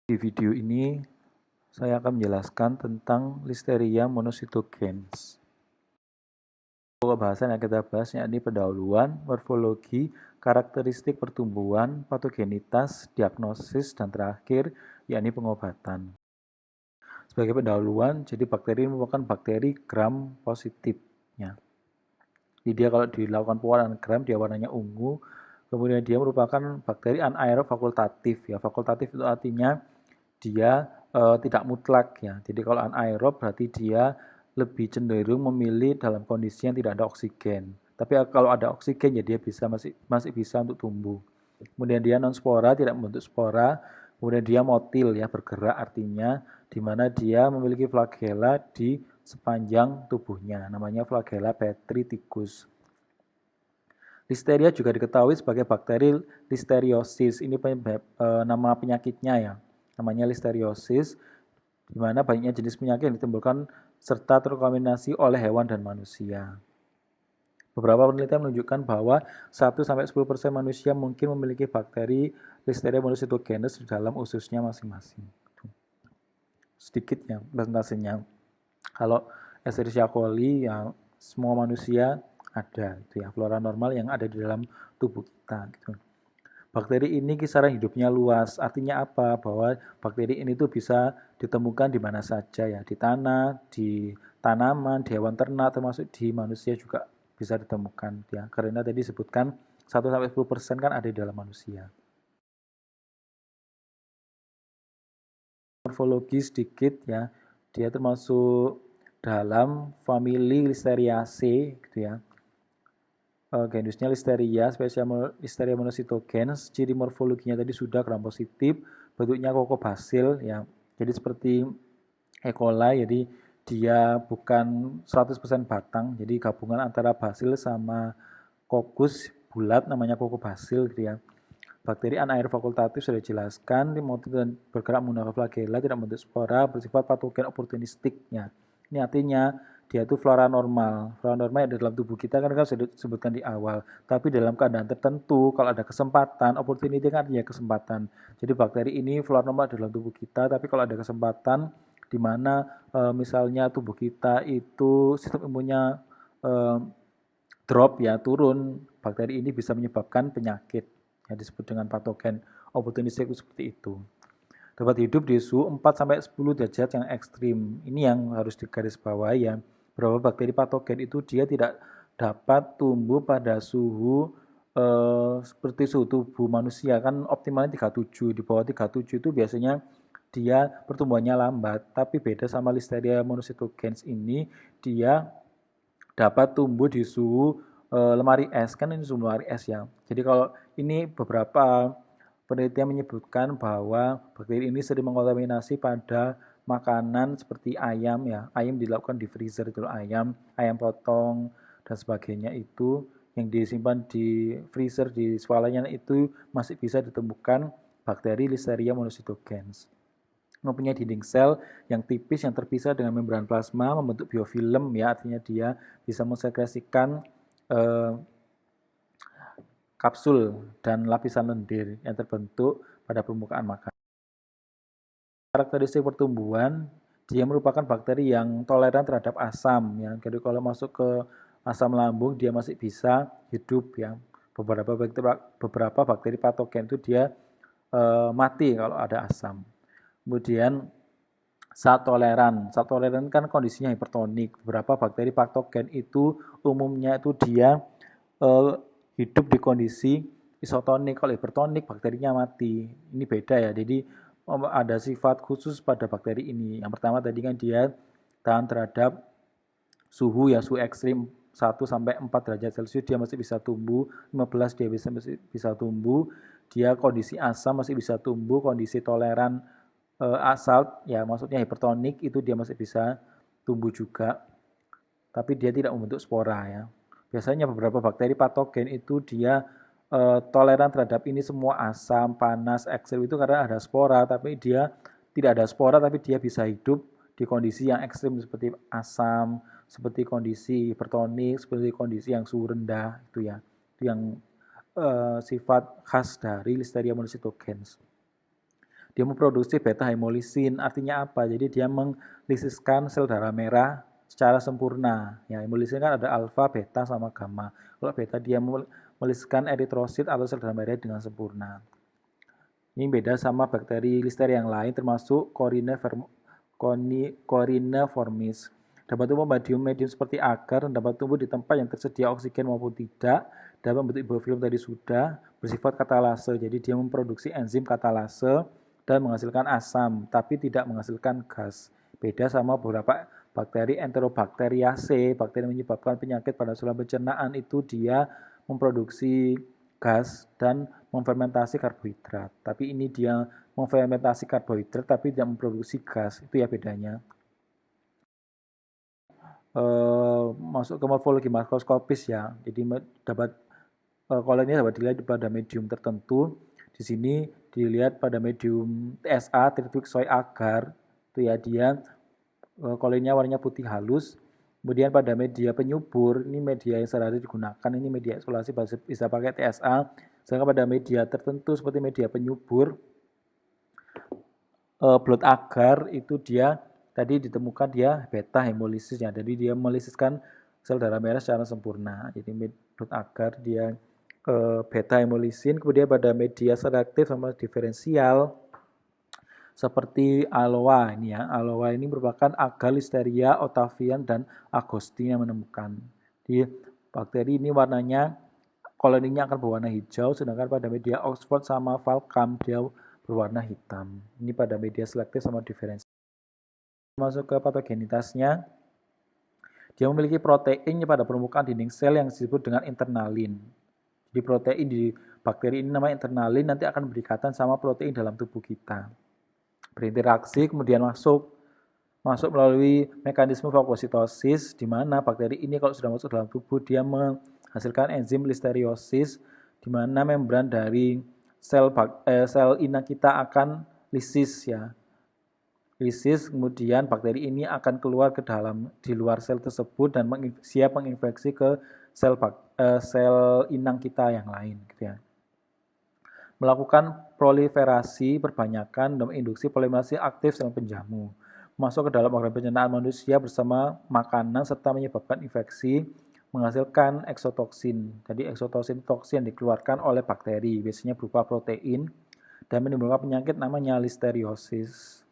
Di video ini, saya akan menjelaskan tentang Listeria monocytogenes. Pembahasan yang kita bahas yakni pendahuluan, morfologi, karakteristik pertumbuhan, patogenitas, diagnosis, dan terakhir yakni pengobatan. Sebagai pendahuluan, jadi bakteri ini merupakan bakteri gram positifnya. Jadi dia kalau dilakukan pewarnaan gram, dia warnanya ungu. Kemudian dia merupakan bakteri anaerob fakultatif. Ya, fakultatif itu artinya dia tidak mutlak ya. Jadi kalau anaerob berarti dia lebih cenderung memilih dalam kondisi yang tidak ada oksigen. Tapi kalau ada oksigen ya dia masih bisa untuk tumbuh. Kemudian dia non spora, tidak membentuk spora. Kemudian dia motil ya, bergerak artinya di mana dia memiliki flagella di sepanjang tubuhnya. Namanya flagella petrithecus. Listeria juga diketahui sebagai bakteri listeriosis. Ini nama penyakitnya ya. Namanya listeriosis, di mana banyaknya jenis penyakit yang ditimbulkan serta terkontaminasi oleh hewan dan manusia. Beberapa penelitian menunjukkan bahwa 1-10% manusia mungkin memiliki bakteri Listeria monocytogenes di dalam ususnya masing-masing. Sedikit ya presentasinya. Kalau Escherichia coli yang semua manusia ada itu ya, flora normal yang ada di dalam tubuh kita gitu. Bakteri ini kisaran hidupnya luas. Artinya apa? Bahwa bakteri ini tuh bisa ditemukan di mana saja ya, di tanah, di tanaman, di hewan ternak, termasuk di manusia juga bisa ditemukan ya. Karena tadi disebutkan 1-10% kan ada di dalam manusia. Morfologi sedikit ya. Dia termasuk dalam famili Listeriaceae gitu ya. Genusnya Listeria, spesies Listeria monocytogenes. Ciri morfologinya tadi sudah gram positif, bentuknya kokobasil ya. Jadi seperti E. coli, jadi dia bukan 100% batang, jadi gabungan antara basil sama kokus bulat namanya kokobasil gitu ya. Bakteri anaerob fakultatif sudah dijelaskan, motif dan bergerak menggunakan flagella, tidak membentuk spora, bersifat patogen oportunistiknya. Ini artinya dia itu flora normal. Flora normal yang ada dalam tubuh kita kan sudah disebutkan di awal. Tapi dalam keadaan tertentu, kalau ada kesempatan, opportunity kan artinya kesempatan. Jadi bakteri ini flora normal dalam tubuh kita, tapi kalau ada kesempatan di mana misalnya tubuh kita itu sistem imunnya drop ya, turun, bakteri ini bisa menyebabkan penyakit yang disebut dengan patogen oportunistik seperti itu. Dapat hidup di suhu 4-10 derajat yang ekstrim. Ini yang harus digarisbawahi ya. Beberapa bakteri patogen itu dia tidak dapat tumbuh pada suhu seperti suhu tubuh manusia kan optimalnya 37. Di bawah 37 itu biasanya dia pertumbuhannya lambat. Tapi beda sama Listeria monocytogenes ini, dia dapat tumbuh di suhu lemari es, kan ini suhu lemari es ya. Jadi kalau ini beberapa penelitian menyebutkan bahwa bakteri ini sering mengontaminasi pada makanan seperti ayam ya. Ayam dilakukan di freezer itu ayam potong dan sebagainya itu yang disimpan di freezer di swalanya itu masih bisa ditemukan bakteri Listeria monocytogenes. Mempunyai dinding sel yang tipis yang terpisah dengan membran plasma membentuk biofilm ya, artinya dia bisa mensekresikan kapsul dan lapisan lendir yang terbentuk pada permukaan makanan. Karakteristik pertumbuhan, dia merupakan bakteri yang toleran terhadap asam ya. Jadi kalau masuk ke asam lambung dia masih bisa hidup ya. Beberapa bakteri patogen itu dia mati kalau ada asam. Kemudian zat toleran. Zat toleran kan kondisinya hipertonik. Beberapa bakteri patogen itu umumnya itu dia hidup di kondisi isotonik. Kalau hipertonik bakterinya mati. Ini beda ya. Jadi ada sifat khusus pada bakteri ini. Yang pertama tadi kan dia tahan terhadap suhu ya, suhu ekstrim 1-4 derajat Celcius dia masih bisa tumbuh, 15 dia masih bisa tumbuh, dia kondisi asam masih bisa tumbuh, kondisi toleran asal ya maksudnya hipertonik itu dia masih bisa tumbuh juga, tapi dia tidak membentuk spora ya. Biasanya beberapa bakteri patogen itu dia toleran terhadap ini semua asam, panas, ekstrim itu karena ada spora, tapi dia tidak ada spora tapi dia bisa hidup di kondisi yang ekstrim seperti asam, seperti kondisi hipertonik, seperti kondisi yang suhu rendah itu ya. Itu yang sifat khas dari Listeria monocytogenes. Dia memproduksi beta hemolysin. Artinya apa? Jadi dia melisiskan sel darah merah secara sempurna. Ya, hemolysin kan ada alfa, beta, sama gamma. Kalau beta dia melisiskan eritrosit atau sel darah merah dengan sempurna. Ini beda sama bakteri Listeria yang lain termasuk Corynephromys. Dapat tumbuh medium seperti agar dan dapat tumbuh di tempat yang tersedia oksigen maupun tidak. Dapat membentuk biofilm tadi sudah bersifat katalase. Jadi dia memproduksi enzim katalase dan menghasilkan asam, tapi tidak menghasilkan gas. Beda sama beberapa bakteri Enterobacteriaceae, bakteri yang menyebabkan penyakit pada saluran pencernaan itu dia memproduksi gas dan memfermentasi karbohidrat. Tapi ini dia memfermentasi karbohidrat tapi tidak memproduksi gas. Itu ya bedanya. Masuk ke morfologi makroskopis ya. Jadi dapat koloni dapat dilihat pada medium tertentu. Di sini dilihat pada medium TSA, Tritwig soy agar. Itu ya dia koloninya warnanya putih halus. Kemudian pada media penyubur, ini media yang sehari-hari digunakan, ini media isolasi bisa pakai TSA. Sedangkan pada media tertentu seperti media penyubur, blood agar itu dia tadi ditemukan dia beta hemolisis ya. Jadi dia melisiskan sel darah merah secara sempurna. Jadi blood agar dia beta hemolisin. Kemudian pada media selektif sama diferensial seperti aloe ini ya. Aloe ini merupakan agar Listeria, Otavian dan Agostini yang menemukan. Di bakteri ini warnanya koloninya akan berwarna hijau, sedangkan pada media Oxford sama Falcam dia berwarna hitam. Ini pada media selektif sama diferensial. Masuk ke patogenitasnya, dia memiliki protein pada permukaan dinding sel yang disebut dengan internalin. Jadi protein di bakteri ini namanya internalin, nanti akan berikatan sama protein dalam tubuh kita. Berinteraksi kemudian masuk melalui mekanisme fagositosis, di mana bakteri ini kalau sudah masuk dalam tubuh dia menghasilkan enzim listeriosis, di mana membran dari sel inang kita akan lisis ya. Lisis, kemudian bakteri ini akan keluar ke dalam di luar sel tersebut dan siap menginfeksi ke sel inang kita yang lain gitu ya. Melakukan proliferasi perbanyakan dan induksi polimerasi aktif sel penjamu. Masuk ke dalam organ pencernaan manusia bersama makanan serta menyebabkan infeksi, menghasilkan eksotoksin. Jadi eksotoksin toksin yang dikeluarkan oleh bakteri, biasanya berupa protein dan menimbulkan penyakit namanya listeriosis.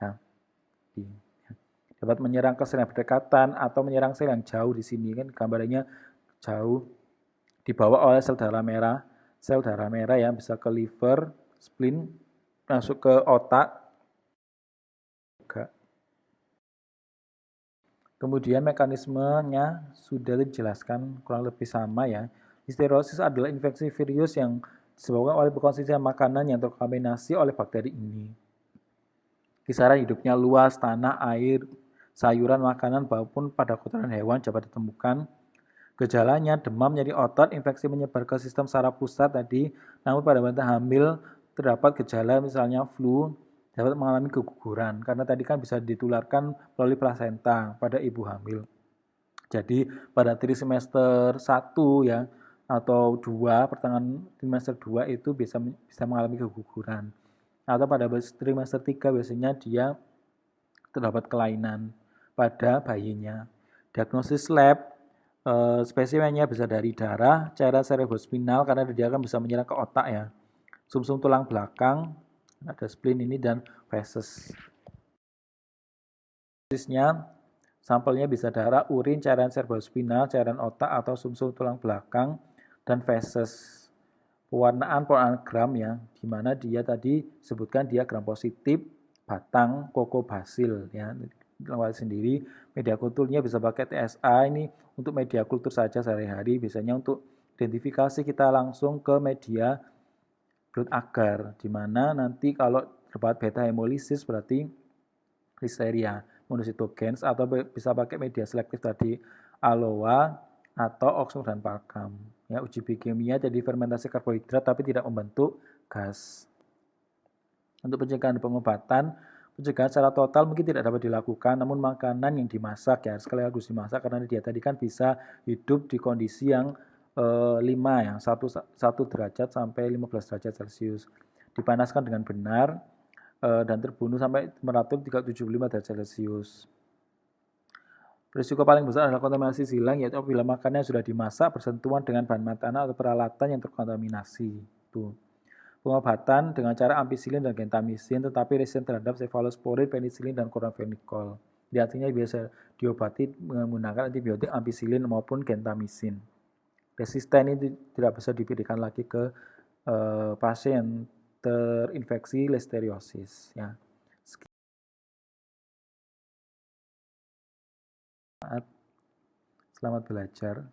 Ya. Dapat menyerang ke sel yang berdekatan atau menyerang sel yang jauh. Di sini kan gambarnya jauh dibawa oleh sel darah merah yang bisa ke liver, spleen, masuk ke otak. Kemudian mekanismenya sudah dijelaskan kurang lebih sama ya. Listeriosis adalah infeksi virus yang disebabkan oleh perkonsumsian makanan yang terkontaminasi oleh bakteri ini. Kisaran hidupnya luas, tanah, air, sayuran, makanan, maupun pada kotoran hewan dapat ditemukan. Gejalanya demam, nyeri otot, infeksi menyebar ke sistem saraf pusat tadi. Namun pada wanita hamil terdapat gejala misalnya flu, dapat mengalami keguguran karena tadi kan bisa ditularkan melalui plasenta pada ibu hamil. Jadi pada trimester 1 ya atau 2, pertengahan trimester 2 itu bisa mengalami keguguran. Atau pada trimester 3 biasanya dia terdapat kelainan pada bayinya. Diagnosis lab, spesimennya bisa dari darah, cairan cerebrospinal karena dia akan bisa menyerang ke otak ya. Sumsum tulang belakang, ada spleen ini dan feses. Prosesnya sampelnya bisa darah, urin, cairan cerebrospinal, cairan otak atau sumsum tulang belakang dan feses. Pewarnaan gram ya, di mana dia tadi sebutkan dia gram positif, batang, kokobasil ya. Lewat sendiri, media kulturnya bisa pakai TSA ini untuk media kultur saja sehari-hari, biasanya untuk identifikasi kita langsung ke media blood agar, di mana nanti kalau terdapat beta hemolisis berarti Listeria monocytogenes atau bisa pakai media selektif tadi aloe atau Oxford dan Falcam. Ya, uji biokimia jadi fermentasi karbohidrat tapi tidak membentuk gas. Untuk pencegahan dan pengobatan, pencegahan secara total mungkin tidak dapat dilakukan, namun makanan yang dimasak ya sekali harus dimasak karena dia tadi kan bisa hidup di kondisi yang 5 ya, 1 derajat sampai 15 derajat Celcius. Dipanaskan dengan benar, dan terbunuh sampai temperatur 375 derajat Celcius. Risiko paling besar adalah kontaminasi silang, yaitu apabila makannya sudah dimasak bersentuhan dengan bahan makanan atau peralatan yang terkontaminasi. Tuh. Pengobatan dengan cara ampicillin dan gentamisin, tetapi resisten terhadap cephalosporin, penicillin, dan chlorphenicol. Jadi artinya biasa diobati menggunakan antibiotik ampicillin maupun gentamisin. Resisten ini tidak bisa diberikan lagi ke pasien yang terinfeksi listeriosis. Ya. Selamat belajar.